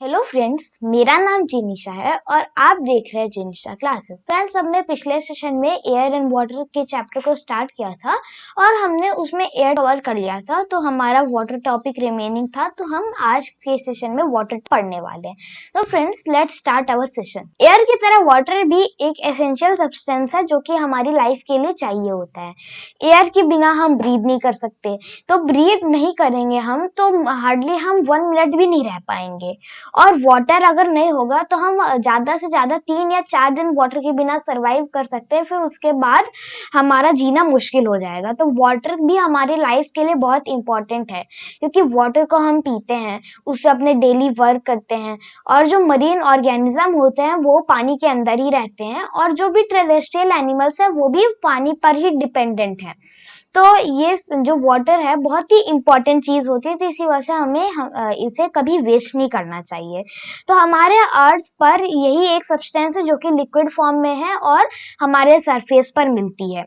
Hello friends, मेरा नाम जिनिशा है और आप देख रहे हैं जिनिशा क्लासेस। फ्रेंड्स, हमने पिछले सेशन में एयर एंड वाटर के चैप्टर को स्टार्ट किया था और हमने उसमें एयर कवर कर लिया था, तो हमारा वाटर टॉपिक रिमेनिंग था। तो हम आज के सेशन में वाटर पढ़ने वाले हैं। तो friends, let's start our session. Air की तरह वाटर भी एक एसेंशियल सब्सटेंस है जो कि हमारी लाइफ के लिए चाहिए होता है। एयर के बिना हम ब्रीथ नहीं कर सकते, तो ब्रीथ नहीं करेंगे हम तो हार्डली हम 1 मिनट भी नहीं रह पाएंगे। और वाटर अगर नहीं होगा तो हम ज्यादा से ज्यादा 3 या 4 दिन वाटर के बिना सरवाइव कर सकते हैं, फिर उसके बाद हमारा जीना मुश्किल हो जाएगा। तो वाटर भी हमारी लाइफ के लिए बहुत इंपॉर्टेंट है, क्योंकि वाटर को हम पीते हैं, उससे अपने डेली वर्क करते हैं। और जो मरीन ऑर्गेनिज्म होते हैं वो पानी के अंदर ही रहते हैं, और जो भी टेरेस्ट्रियल एनिमल्स है वो भी पानी पर ही डिपेंडेंट है। तो ये जो वाटर है बहुत ही इम्पोर्टेंट चीज होती है, तो इसी वजह से हमें इसे कभी वेस्ट नहीं करना चाहिए। तो हमारे अर्थ पर यही एक सब्सटेंस है जो कि लिक्विड फॉर्म में है और हमारे सरफेस पर मिलती है।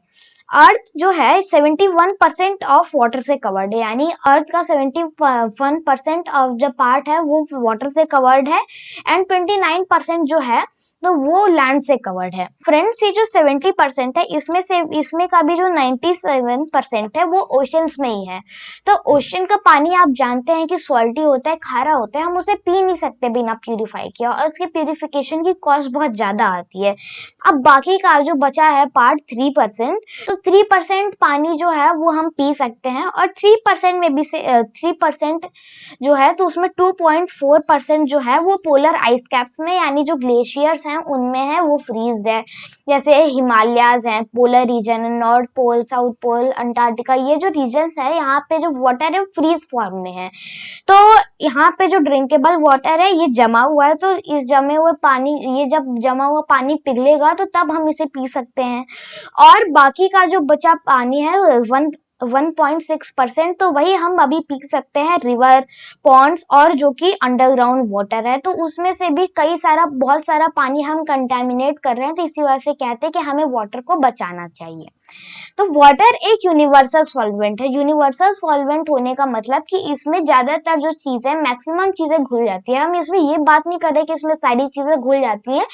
अर्थ जो है 71% ऑफ वाटर से कवर्ड है, यानी अर्थ का 71% ऑफ जो पार्ट है वो वाटर से कवर्ड है, एंड 29% जो है तो वो लैंड से कवर्ड है। फ्रेंड्स, ये जो 70% है इसमें का भी जो 97% है वो ओशंस में ही है। तो ओशन का पानी आप जानते हैं कि सॉल्टी होता है, खारा होता है, हम उसे पी नहीं सकते बिना प्यूरिफाई किया, और उसकी प्यूरिफिकेशन की कॉस्ट बहुत ज्यादा आती है। अब बाकी का जो बचा है पार्ट 3%, तो 3% पानी जो है वो हम पी सकते हैं, और 3% में भी से 3% जो है तो उसमें 2.4% जो है वो पोलर आइस कैप्स में, यानी जो ग्लेशियर्स हैं उनमें है, वो फ्रीज है। जैसे हिमालयाज हैं, polar region, north pole, south pole, Antarctica, ये जो रीजन्स है यहाँ पे जो वाटर है फ्रीज फॉर्म में है। तो यहाँ पे जो ड्रिंकेबल वाटर है ये जमा हुआ है, तो इस जमे हुए पानी, ये जब जमा हुआ पानी पिघलेगा तो तब हम इसे पी सकते हैं। और बाकी का जो बचा पानी है 1.6%, तो वही हम अभी पी सकते हैं रिवर, पॉन्ड्स और जो कि अंडरग्राउंड वाटर है। तो उसमें से भी बहुत सारा पानी हम कंटेमिनेट कर रहे हैं, तो इसी वजह से कहते हैं कि हमें वाटर को बचाना चाहिए। तो वाटर एक यूनिवर्सल सॉल्वेंट है। यूनिवर्सल सॉल्वेंट होने का मतलब कि इसमें ज्यादातर जो चीजें, मैक्सिमम चीजें घुल जाती है। हम इसमें ये बात नहीं कर रहे कि इसमें सारी चीजें घुल जाती है,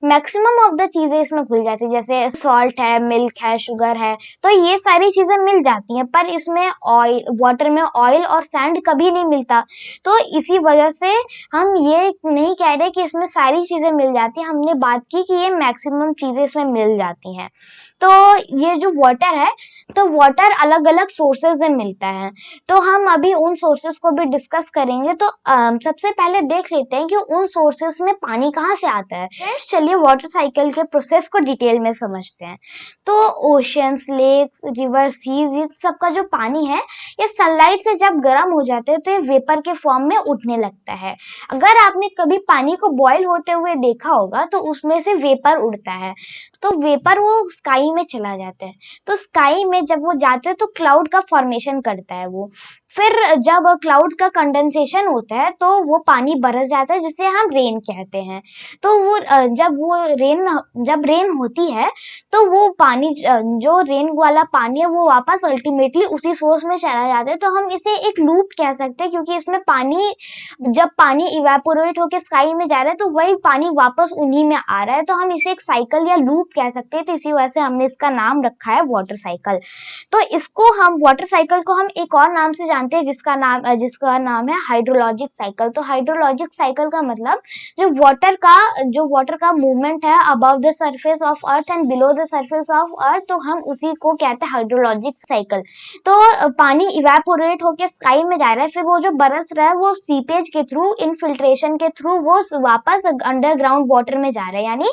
मैक्सिमम ऑफ द चीजें इसमें घुल जाती है। जैसे सॉल्ट है, मिल्क है, शुगर है, तो ये सारी चीजें मिल जाती हैं, पर इसमें वाटर में ऑयल और सैंड कभी नहीं मिलता। तो इसी वजह से हम ये नहीं कह रहे कि इसमें सारी चीजें मिल जाती हैं, हमने बात की कि ये मैक्सिमम चीजें इसमें मिल जाती हैं। तो ये जो वाटर है, तो वाटर अलग अलग सोर्सेज से मिलता है, तो हम अभी उन सोर्सेज को भी डिस्कस करेंगे। तो सबसे पहले देख लेते हैं कि उन सोर्सेज में पानी कहाँ से आता है। फ्रेंड्स, चलिए वाटर साइकिल के प्रोसेस को डिटेल में समझते हैं। तो ओशंस, लेक्स, रिवर, सीज, ये सब का जो पानी है ये सनलाइट से जब गर्म हो जाते हैं तो ये वेपर के फॉर्म में उठने लगता है। अगर आपने कभी पानी को बॉयल होते हुए देखा होगा तो उसमें से वेपर उड़ता है, तो वेपर वो स्काई में चला जाता है। तो स्काई में जब वो जाते हैं तो क्लाउड का फॉर्मेशन करता है वो। फिर जब क्लाउड का कंडेंसेशन होता है तो वो पानी बरस जाता है, जिसे हम रेन कहते हैं। तो वो जब रेन होती है तो वो पानी, जो रेन वाला पानी है वो वापस अल्टीमेटली उसी सोर्स में चला जाता है। तो हम इसे एक लूप कह सकते हैं, क्योंकि इसमें जब पानी इवेपोरेट होकर स्काई में जा रहा है तो वही पानी वापस उन्हीं में आ रहा है। तो हम इसे एक साइकिल या लूप कह सकते हैं, तो इसी वजह से हमने इसका नाम रखा है वाटर साइकिल। तो इसको हम वाटर साइकिल को हम एक और नाम से जानते हैं, जिसका नाम है हाइड्रोलॉजिक साइकिल। तो हाइड्रोलॉजिक साइकिल का मतलब जो वाटर का मूवमेंट है above the surface of earth and below the surface of earth, तो हम उसी को कहते हैं हाइड्रोलॉजिक साइकिल। तो पानी इवेपोरेट होकर स्काई में जा रहा है, फिर वो जो बरस रहा है वो सीपेज के थ्रू, इनफिल्ट्रेशन के थ्रू वो वापस अंडरग्राउंड वाटर में जा रहा है। यानी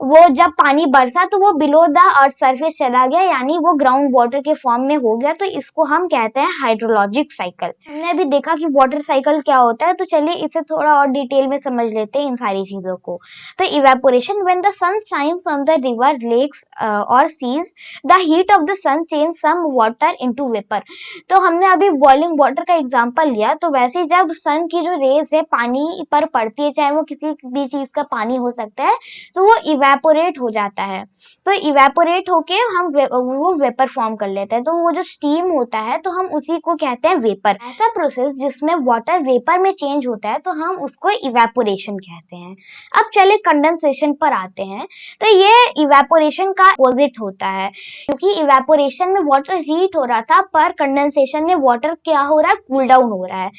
वो जब पानी बरसा तो वो बिलो द अर्थ सरफेस चला गया, यानी वो ग्राउंड वाटर के फॉर्म में हो गया। तो इसको हम कहते हैं हाइड्रोलॉजिक साइकिल। हमने अभी देखा कि वाटर साइकिल क्या होता है, तो चलिए इसे थोड़ा और डिटेल में समझ लेते हैं इन सारी चीजों को। तो evaporation, when the sun shines on the river, lakes और seas, the heat of the sun change some water into vapour. तो हमने अभी बॉइलिंग वाटर का एग्जांपल लिया, तो वैसे ही जब सन की जो रेज है पानी पर पड़ती है, चाहे वो किसी भी चीज का पानी हो सकता है, तो वो इवेपोरेट हो जाता है। तो इवेपोरेट होके हम वो वेपर फॉर्म कर लेते हैं। तो वो जो स्टीम होता है तो हम उसी को कहते हैं वेपर। ऐसा प्रोसेस जिसमें वाटर वेपर में चेंज होता है तो हम उसको इवेपोरेशन कहते हैं। अब चले कंडेंसेशन पर आते हैं। तो ये इवेपोरेशन का अपोजिट होता है, क्योंकि इवेपोरेशन में वाटर हीट हो रहा था, पर कंडेंसेशन में वाटर क्या हो रहा है, कूल डाउन हो रहा है।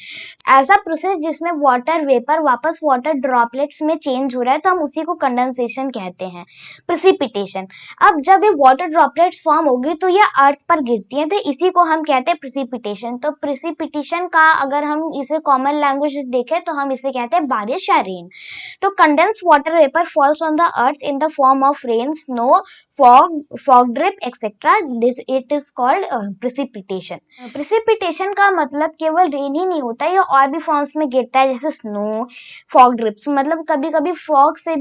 ऐसा प्रोसेस जिसमें वाटर वेपर वापस वाटर ड्रॉपलेट्स में चेंज हो रहा है तो हम उसी को कंडेंसेशन कहते हैं। प्रेसिपिटेशन, अब जब ये वाटर ड्रॉपलेट्स फॉर्म होगी तो ये अर्थ पर गिरती हैं, तो इसी को हम कहते हैं प्रेसिपिटेशन। तो प्रेसिपिटेशन का अगर हम इसे कॉमन लैंग्वेज देखें तो हम इसे कहते हैं बारिश या रेन। तो condense water vapour falls on the earth in the form of rain, snow, fog drip etcetera, this it is called precipitation. Precipitation का मतलब केवल रेन ही नहीं होता, ये और भी फॉर्म्स में गिरता है, जैसे स्नो, फॉग ड्रिप्स, मतलब कभी कभी फॉग से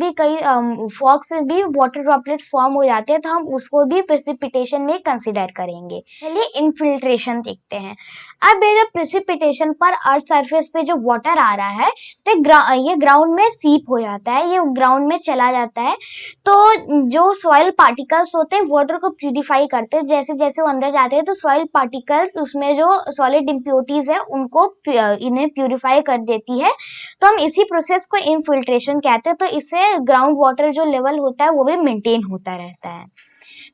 भी वाटर ड्रॉपलेट्स फॉर्म हो जाते हैं, तो हम उसको भी प्रेसिपिटेशन में कंसिडर करेंगे। चलिए इन्फिल्ट्रेशन देखते हैं। अब ये जो प्रेसिपिटेशन पर अर्थ सरफेस पे जो वाटर आ रहा है तो ये ग्राउंड में सीप हो जाता है, ये ग्राउंड में चला जाता है। तो जो सॉइल पार्टिकल्स होते हैं वाटर को प्यूरिफाई करते हैं, जैसे जैसे वो अंदर जाते हैं तो सॉइल पार्टिकल्स उसमें जो सॉलिड इम्प्योरिटीज है उनको इन्हें प्यूरिफाई कर देती है। तो हम इसी प्रोसेस को इनफिल्ट्रेशन कहते हैं। तो इससे ग्राउंड वाटर जो लेवल होता है वो भी मेंटेन होता रहता है।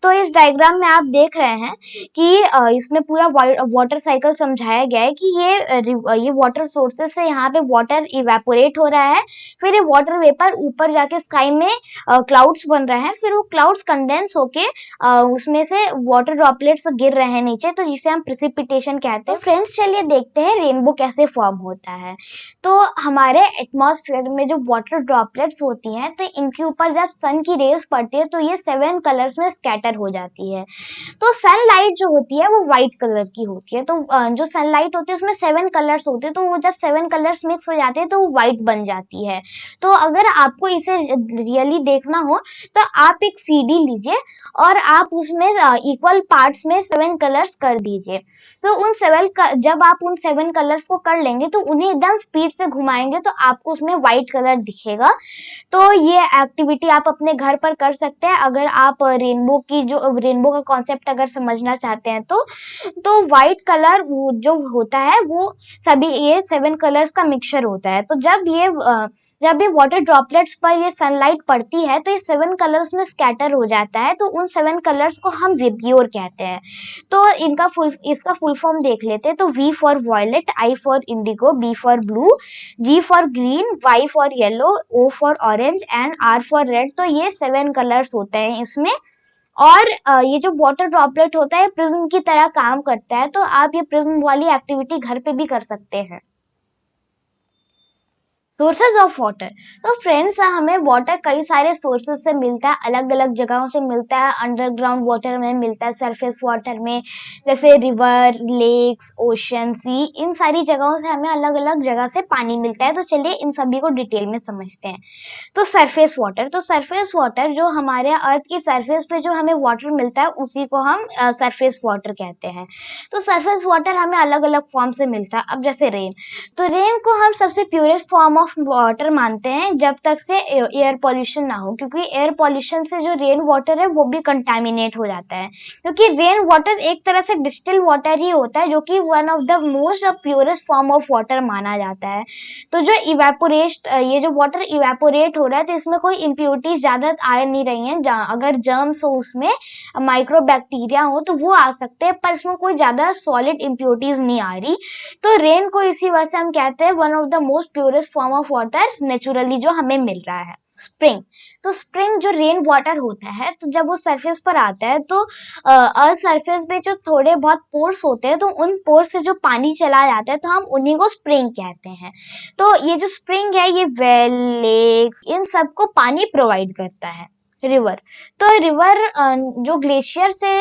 तो इस डायग्राम में आप देख रहे हैं कि इसमें पूरा वाटर साइकिल समझाया गया है कि ये वाटर सोर्सेस से यहाँ पे वाटर इवेपोरेट हो रहा है, फिर ये वाटर वेपर ऊपर जाके स्काई में क्लाउड्स बन रहे हैं, फिर वो क्लाउड्स कंडेंस होके उसमें से वाटर ड्रॉपलेट्स गिर रहे हैं नीचे, तो जिसे हम प्रेसिपिटेशन कहते हैं। फ्रेंड्स चलिए देखते हैं रेनबो कैसे फॉर्म होता है। तो हमारे एटमॉस्फेयर में जो वाटर ड्रॉपलेट्स होती हैं तो इनके ऊपर जब सन की रेज पड़ती है तो ये 7 कलर्स में स्कैटर हो जाती है। तो सनलाइट जो होती है वो व्हाइट कलर की होती है। तो जो सनलाइट होती है उसमें 7 कलर्स होते हैं, तो वो जब 7 कलर्स मिक्स हो जाते हैं तो वो व्हाइट बन जाती है। तो अगर आपको इसे रियली देखना हो तो आप एक सीडी लीजिए और आप उसमें इक्वल पार्ट्स में 7 कलर्स कर दीजिए। तो जब आप उन 7 कलर्स को कर लेंगे तो उन्हें एकदम स्पीड से घुमाएंगे तो आपको उसमें व्हाइट कलर दिखेगा। तो ये एक्टिविटी आप अपने घर पर कर सकते हैं अगर आप रेनबो का कॉन्सेप्ट अगर समझना चाहते हैं तो व्हाइट कलर जो होता है वो सभी ये 7 कलर्स का मिक्सचर होता है। तो जब ये वाटर ड्रॉपलेट्स पर ये सनलाइट पड़ती है तो ये 7 कलर्स में स्कैटर हो जाता है, तो उन 7 कलर्स को हम विब्ग्योर कहते हैं। तो इसका फुल फॉर्म देख लेते हैं। तो V for violet, I for indigo, B for blue, G for green, Y for yellow, O for orange and R for red. तो ये 7 कलर्स होते हैं इसमें। और ये जो वाटर ड्रॉपलेट होता है प्रिज्म की तरह काम करता है, तो आप ये प्रिज्म वाली एक्टिविटी घर पे भी कर सकते हैं। सोर्सेज ऑफ वाटर, तो फ्रेंड्स हमें वाटर कई सारे सोर्सेज से मिलता है, अलग अलग जगहों से मिलता है। अंडरग्राउंड वाटर में मिलता है, सरफेस वाटर में जैसे रिवर, लेक्स, ओशन, सी, इन सारी जगहों से हमें अलग अलग जगह से पानी मिलता है। तो चलिए इन सभी को डिटेल में समझते हैं। तो सरफेस वाटर जो हमारे अर्थ की सरफेस पे जो हमें वाटर मिलता है उसी को हम सरफेस वाटर कहते हैं। तो सरफेस वाटर हमें अलग अलग फॉर्म से मिलता है। अब जैसे रेन, तो रेन को हम सबसे प्योरेस्ट फॉर्म ऑफ वाटर मानते हैं जब तक से एयर पॉल्यूशन ना हो, क्योंकि एयर पॉल्यूशन से जो रेन वाटर है वो भी कंटामिनेट हो जाता है। क्योंकि रेन वाटर एक तरह से डिस्टिल वाटर ही होता है जो कि one of the most purest form of water माना जाता है। तो जो ये जो वाटर इवेपोरेट हो रहा है तो इसमें कोई इम्प्योरिटीज ज्यादा आ नहीं रही हैं। अगर जर्म्स हो, उसमें माइक्रो बैक्टीरिया हो तो वो आ सकते हैं, पर इसमें कोई ज्यादा सॉलिड इम्प्योरिटीज नहीं आ रही। तो रेन को इसी वजह से हम कहते हैं one of the most purest form of water naturally जो हमें मिल रहा है। स्प्रिंग, तो स्प्रिंग जो रेन वाटर होता है तो जब वो सरफेस पर आता है तो अर्थ सरफेस पे जो थोड़े बहुत पोर्स होते हैं तो उन पोर्स से जो पानी चला जाता है तो हम उन्हीं को स्प्रिंग कहते हैं। तो ये जो स्प्रिंग है ये वेल, लेक्स, इन सबको पानी प्रोवाइड करता है। रिवर, तो रिवर जो ग्लेशियर से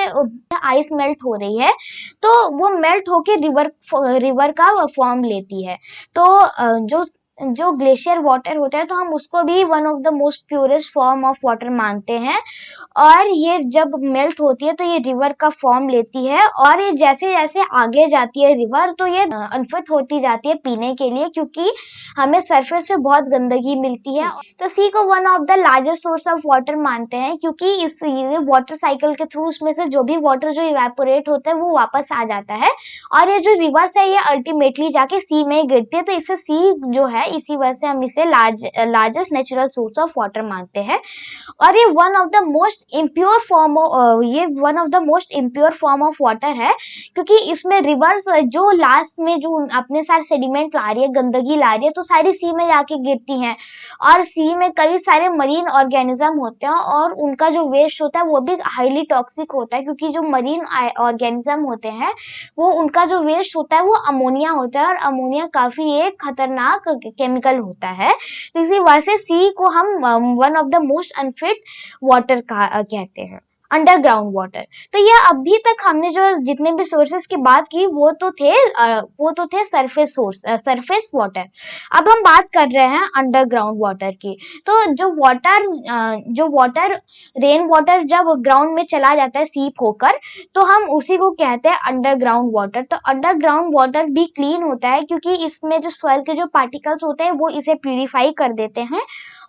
आइस मेल्ट हो रही है तो वो मेल्ट होके रिवर का फॉर्म लेती है। तो जो जो ग्लेशियर वाटर होता है तो हम उसको भी one of the most purest form of water मानते हैं। और ये जब मेल्ट होती है तो ये रिवर का फॉर्म लेती है, और ये जैसे जैसे आगे जाती है रिवर तो ये अनफिट होती जाती है पीने के लिए, क्योंकि हमें सरफेस पे बहुत गंदगी मिलती है। तो सी को one of the largest source of water मानते हैं, क्योंकि इस वाटर साइकिल के थ्रू उसमें से जो भी वाटर जो इवेपोरेट होता है वो वापस आ जाता है, और ये जो रिवर्स है ये अल्टीमेटली जाके सी में गिरती है। तो इससे सी जो है इसी वजह से हम इसे largest natural source of water मानते हैं। और ये one of the most impure form of water है, क्योंकि इसमें रिवर्स जो लास्ट में जो अपने साथ सेडिमेंट ला रही है, गंदगी ला रही है, तो सारी सी में जाके गिरती हैं। और सी में कई सारे मरीन ऑर्गेनिज्म होते हैं और उनका जो वेस्ट होता है वो भी हाईली टॉक्सिक होता है, क्योंकि जो मरीन ऑर्गेनिज्म होते हैं वो उनका जो वेस्ट होता है वो अमोनिया होता है, और अमोनिया काफी एक खतरनाक केमिकल होता है। तो इसी वजह से सी को हम one of the most unfit water कहते हैं, अंडरग्राउंड वाटर। तो ये अभी तक हमने जो जितने भी सोर्सेस की बात की वो तो थे सरफेस वाटर। अब हम बात कर रहे हैं अंडरग्राउंड वाटर की। तो जो वाटर रेन वाटर जब ग्राउंड में चला जाता है सीप होकर, तो हम उसी को कहते हैं अंडरग्राउंड वाटर। तो अंडरग्राउंड वाटर भी क्लीन होता है, क्योंकि इसमें जो सॉइल के जो पार्टिकल्स होते हैं वो इसे प्यूरिफाई कर देते हैं।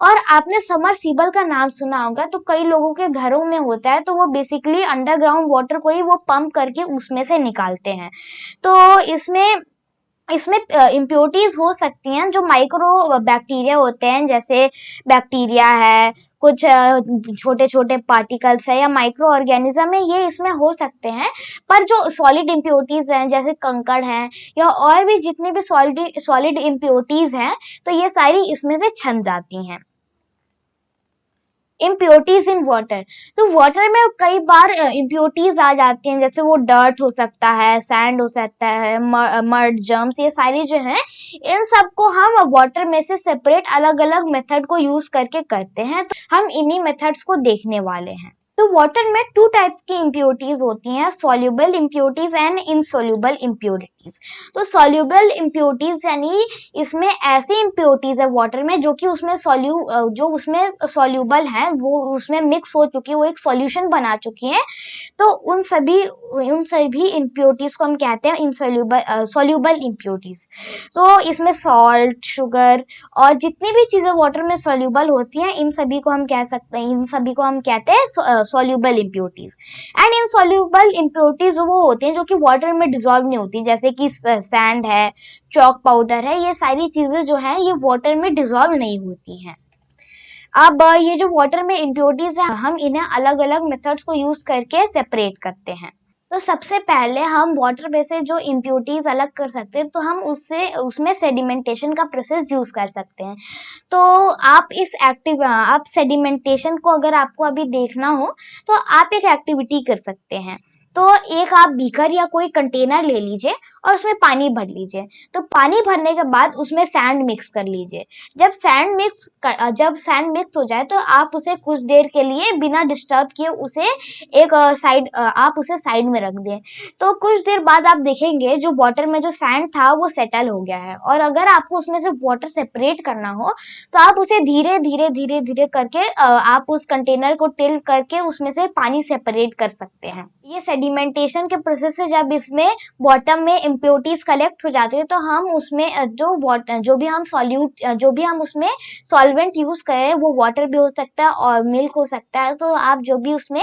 और आपने समरसीबल का नाम सुना होगा, तो कई लोगों के घरों में होता है, तो वो बेसिकली अंडरग्राउंड वाटर को ही वो पंप करके उसमें से निकालते हैं। तो इसमें इम्प्योरिटीज हो सकती हैं, जो माइक्रो बैक्टीरिया होते हैं, जैसे बैक्टीरिया है, कुछ छोटे छोटे पार्टिकल्स है या माइक्रो ऑर्गेनिज्म है, ये इसमें हो सकते हैं। पर जो सॉलिड इम्प्योरिटीज हैं जैसे कंकड़ हैं या और भी जितने भी सॉलिड इम्प्योरिटीज हैं, तो ये सारी इसमें से छन जाती हैं। इम्प्योरिटीज इन वाटर, तो वाटर में कई बार इम्प्योरिटीज आ जाती हैं, जैसे वो डर्ट हो सकता है, सैंड हो सकता है, मड, जर्म्स, ये सारी जो है इन सबको हम वाटर में से सेपरेट अलग अलग मेथड को यूज करके करते हैं। तो हम इन्हीं मेथड्स को देखने वाले हैं। तो वाटर में टू टाइप्स की इम्प्योरिटीज होती हैं, soluble impurities and insoluble impurities. तो सॉल्युबल इम्प्योरिटीज यानी इसमें ऐसी इम्प्योरिटीज है वाटर में जो कि उसमें सॉल्युबल है, वो उसमें मिक्स हो चुकी है, वो एक सॉल्यूशन बना चुकी है। तो उन सभी इम्प्योरिटीज को हम कहते हैं सॉल्युबल इम्प्योरिटीज। तो इसमें सॉल्ट, शुगर और जितनी भी चीजें वाटर में सॉल्युबल होती हैं, इन सभी को हम कहते हैं soluble impurities. And insoluble impurities वो होती हैं जो कि वाटर में डिसॉल्व नहीं होती, जैसे कि सैंड है, चॉक पाउडर है, ये सारी चीजें जो हैं ये वाटर में डिसॉल्व नहीं होती हैं। अब ये जो वाटर में इम्प्योरिटीज है, हम इन्हें अलग अलग मेथड्स को यूज करके सेपरेट करते हैं। तो सबसे पहले हम वाटर में से जो इम्प्योरिटीज अलग कर सकते हैं, तो हम उसमें सेडिमेंटेशन का प्रोसेस यूज कर सकते हैं। तो आप सेडिमेंटेशन को अगर आपको अभी देखना हो तो आप एक एक्टिविटी कर सकते हैं। तो एक आप बीकर या कोई कंटेनर ले लीजिए और उसमें पानी भर लीजिए। तो पानी भरने के बाद उसमें सैंड मिक्स कर लीजिए। जब सैंड मिक्स हो जाए तो आप उसे कुछ देर के लिए बिना डिस्टर्ब किए आप उसे साइड में रख दें। तो कुछ देर बाद आप देखेंगे जो वाटर में जो सैंड था वो सेटल हो गया है। और अगर आपको उसमें से वाटर सेपरेट करना हो तो आप उसे धीरे धीरे करके आप उस कंटेनर को टिल्ट करके उसमें से पानी सेपरेट कर सकते हैं। ये सेडिमेंटेशन के प्रोसेस से जब इसमें बॉटम में इम्प्योरिटीज कलेक्ट हो जाती है, तो हम उसमें जो भी हम उसमें सॉल्वेंट यूज करें, वो वाटर भी हो सकता है और मिल्क हो सकता है। तो आप जो भी उसमें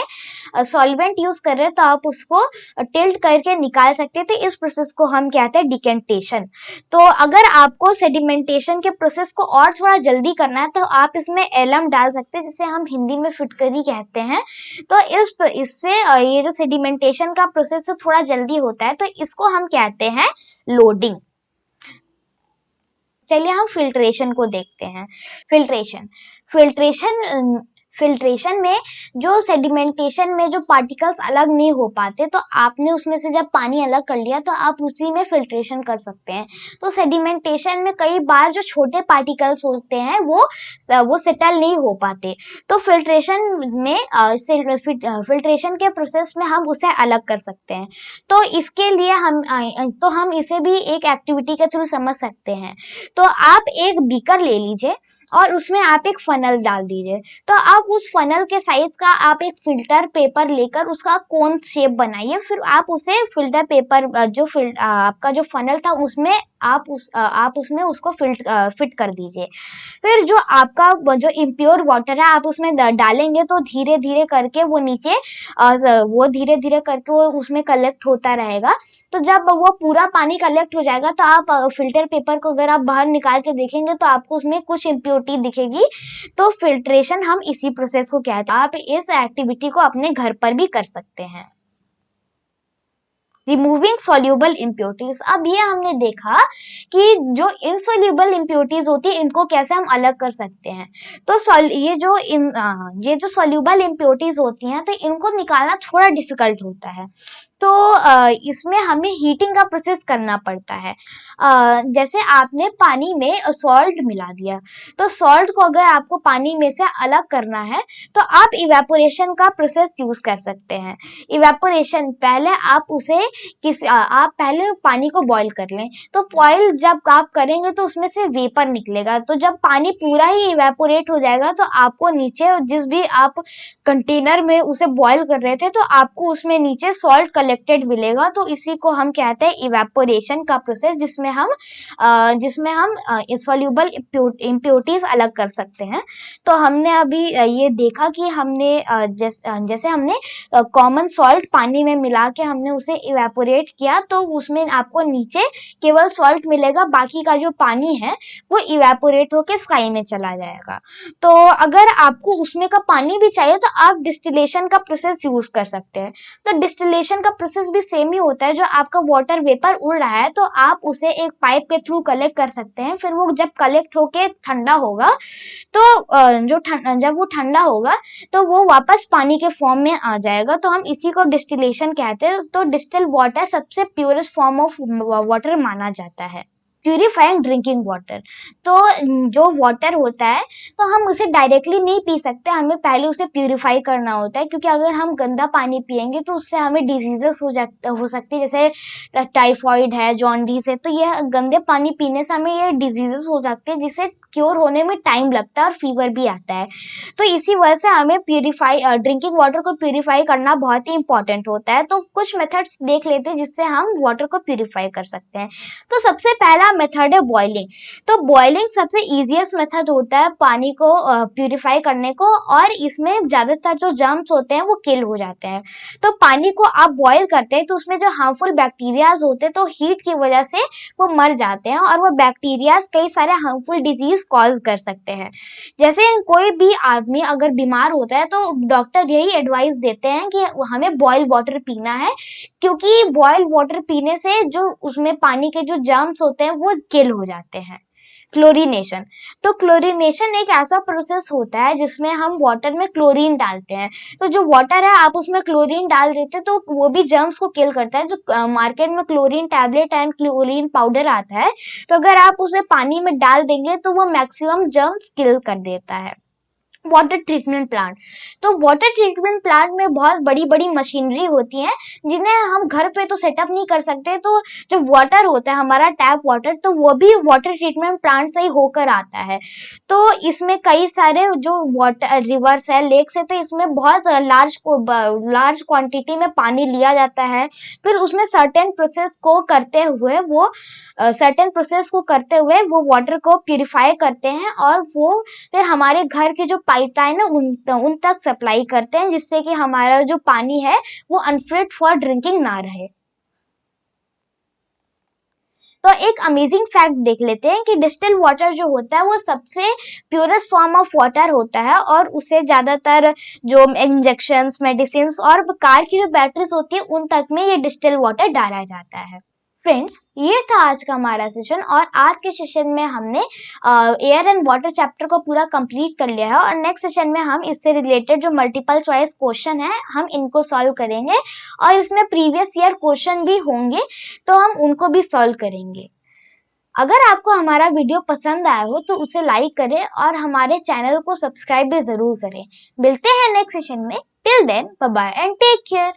सॉल्वेंट यूज कर रहे हैं तो आप उसको टिल्ट करके निकाल सकते थे। इस प्रोसेस को हम कहते हैं डिकेंटेशन। तो अगर आपको सेडिमेंटेशन के प्रोसेस को और थोड़ा जल्दी करना है तो आप इसमें एलम डाल सकते हैं, जिसे हम हिंदी में फिटकरी कहते हैं। तो इससे ये जो सेडिमेंटेशन का प्रोसेस थोड़ा जल्दी होता है, तो इसको हम कहते हैं लोडिंग। चलिए हम फिल्ट्रेशन को देखते हैं। फिल्ट्रेशन फिल्ट्रेशन में जो सेडिमेंटेशन में जो पार्टिकल्स अलग नहीं हो पाते, तो आपने उसमें से जब पानी अलग कर लिया तो आप उसी में फिल्ट्रेशन कर सकते हैं। तो सेडिमेंटेशन में कई बार जो छोटे पार्टिकल्स होते हैं वो सेटल नहीं हो पाते, तो फिल्ट्रेशन में फिल्ट्रेशन के प्रोसेस में हम उसे अलग कर सकते हैं। तो इसके लिए हम इसे भी एक एक्टिविटी के थ्रू समझ सकते हैं। तो आप एक बीकर ले लीजिए और उसमें आप एक फनल डाल दीजिए। तो आप उस फनल के साइज का आप एक फिल्टर पेपर लेकर उसका कोन शेप बनाइए, फिर आप उसे फिल्टर पेपर आपका जो फनल था उसमें आप उसमें उसको फिट कर दीजिए। फिर जो आपका जो इम्प्योर वाटर है आप उसमें डालेंगे तो धीरे धीरे करके वो उसमें कलेक्ट होता रहेगा। तो जब वो पूरा पानी कलेक्ट हो जाएगा तो आप फिल्टर पेपर को अगर आप बाहर निकाल के देखेंगे तो आपको उसमें कुछ इम्प्योरिटी दिखेगी। तो फिल्ट्रेशन हम इसी प्रोसेस को कहते हैं। आप इस एक्टिविटी को अपने घर पर भी कर सकते हैं। Removing soluble impurities. अब ये हमने देखा कि जो इनसॉल्यूबल इम्प्योरिटीज होती है इनको कैसे हम अलग कर सकते हैं। तो ये जो सॉल्यूबल इम्प्योरिटीज होती हैं तो इनको निकालना थोड़ा डिफिकल्ट होता है। तो इसमें हमें हीटिंग का प्रोसेस करना पड़ता है। जैसे आपने पानी में सॉल्ट मिला दिया, तो सॉल्ट को अगर आपको पानी में से अलग करना है तो आप इवेपोरेशन का प्रोसेस यूज कर सकते हैं। इवेपोरेशन पहले आप पहले पानी को बॉईल कर लें। तो बॉईल जब आप करेंगे तो उसमें से वेपर निकलेगा। तो जब पानी पूरा ही इवेपोरेट हो जाएगा तो आपको नीचे जिस भी आप कंटेनर में उसे बॉईल कर रहे थे तो आपको उसमें नीचे सॉल्ट कलेक्टेड मिलेगा। तो इसी को हम कहते हैं इवेपोरेशन का प्रोसेस, जिसमें हम इंसॉल्यूबल इम्प्योरिटीज अलग कर सकते हैं। तो हमने अभी ये देखा कि जैसे हमने कॉमन सॉल्ट पानी में मिला के हमने उसे इवेपोरेट किया तो उसमें आपको नीचे केवल सॉल्ट मिलेगा, बाकी का जो पानी है वो इवेपोरेट होके स्काई में चला जाएगा। तो अगर आपको उसमें का पानी भी चाहिए तो आप डिस्टिलेशन का प्रोसेस यूज कर सकते हैं। तो डिस्टिलेशन का प्रोसेस भी सेम ही होता है। जो आपका वाटर वेपर उड़ रहा है तो आप उसे एक पाइप के थ्रू कलेक्ट कर सकते हैं। फिर वो जब कलेक्ट होके ठंडा होगा तो जब वो ठंडा होगा तो वो वापस पानी के फॉर्म में आ जाएगा। तो हम इसी को डिस्टिलेशन कहते हैं। तो डिस्टिल वाटर सबसे प्योरेस्ट फॉर्म ऑफ वाटर माना जाता है। Purifying drinking water. तो जो वाटर होता है तो हम उसे डायरेक्टली नहीं पी सकते, हमें पहले उसे प्यूरिफाई करना होता है, क्योंकि अगर हम गंदा पानी पिएंगे तो उससे हमें डिजीजेस हो सकती है, जैसे टाइफॉइड है, जॉन्डिस है। तो यह गंदे पानी पीने से हमें ये डिजीजेस हो सकते हैं जिससे क्योर होने में टाइम लगता है और फीवर भी आता है। तो इसी वजह से हमें ड्रिंकिंग वाटर को प्यूरिफाई करना बहुत ही इंपॉर्टेंट होता है। तो कुछ मेथड्स देख लेते हैं जिससे हम वाटर को प्यूरिफाई कर सकते हैं। तो सबसे पहला मेथड है बॉइलिंग। तो बॉइलिंग सबसे इजीएस्ट मेथड होता है पानी को प्यूरिफाई करने को, और इसमें ज्यादातर जो जर्म्स होते हैं वो किल हो जाते हैं। तो पानी को आप बॉयल करते हैं तो उसमें जो हार्मफुल बैक्टीरियाज होते हैं तो हीट की वजह से वो मर जाते हैं, और वो बैक्टीरियाज कई सारे हार्मफुल डिजीज कॉज कर सकते हैं। जैसे कोई भी आदमी अगर बीमार होता है तो डॉक्टर यही एडवाइस देते हैं कि हमें बॉयल वाटर पीना है, क्योंकि बॉयल वाटर पीने से जो उसमें पानी के जो जर्म्स होते हैं वो किल हो जाते हैं। क्लोरीनेशन। तो क्लोरीनेशन एक ऐसा प्रोसेस होता है जिसमें हम वाटर में क्लोरीन डालते हैं। तो जो वाटर है आप उसमें क्लोरीन डाल देते हैं तो वो भी जर्म्स को किल करता है। जो मार्केट में chlorine tablet and chlorine powder आता है, तो अगर आप उसे पानी में डाल देंगे तो वो मैक्सिमम जर्म्स किल कर देता है। Water treatment plant. तो वाटर ट्रीटमेंट प्लांट में बहुत बड़ी बड़ी मशीनरी होती है जिन्हें हम घर पे तो सेटअप नहीं कर सकते। तो जो वाटर होता है हमारा टैप वाटर, तो वो भी वाटर ट्रीटमेंट प्लांट से ही होकर आता है। तो इसमें कई सारे जो वाटर रिवर्स है, लेक्स है, तो इसमें बहुत लार्ज क्वांटिटी में पानी लिया जाता है। फिर उसमें सर्टेन प्रोसेस को वो वाटर को प्यूरिफाई करते हैं, और वो फिर हमारे घर के जो पाइपलाइन है उन तक सप्लाई करते हैं, जिससे कि हमारा जो पानी है वो अनफिट फॉर ड्रिंकिंग ना रहे। तो एक अमेजिंग फैक्ट देख लेते हैं कि डिस्टिल वाटर जो होता है वो सबसे प्योरेस्ट फॉर्म ऑफ वाटर होता है, और उसे ज्यादातर जो इंजेक्शंस, मेडिसिन और कार की जो बैटरीज होती है उन तक में ये डिस्टिल वाटर डाला जाता है। फ्रेंड्स, ये था आज का हमारा सेशन और आज के सेशन में हमने एयर एंड वाटर चैप्टर को पूरा कंप्लीट कर लिया है और नेक्स्ट सेशन में हम इससे रिलेटेड जो मल्टीपल चॉइस क्वेश्चन है हम इनको सॉल्व करेंगे और इसमें प्रीवियस ईयर क्वेश्चन भी होंगे तो हम उनको भी सॉल्व करेंगे। अगर आपको हमारा वीडियो पसंद आया हो तो उसे लाइक करें और हमारे चैनल को सब्सक्राइब भी जरूर करें। मिलते हैं नेक्स्ट सेशन में। Till then bye bye and take care.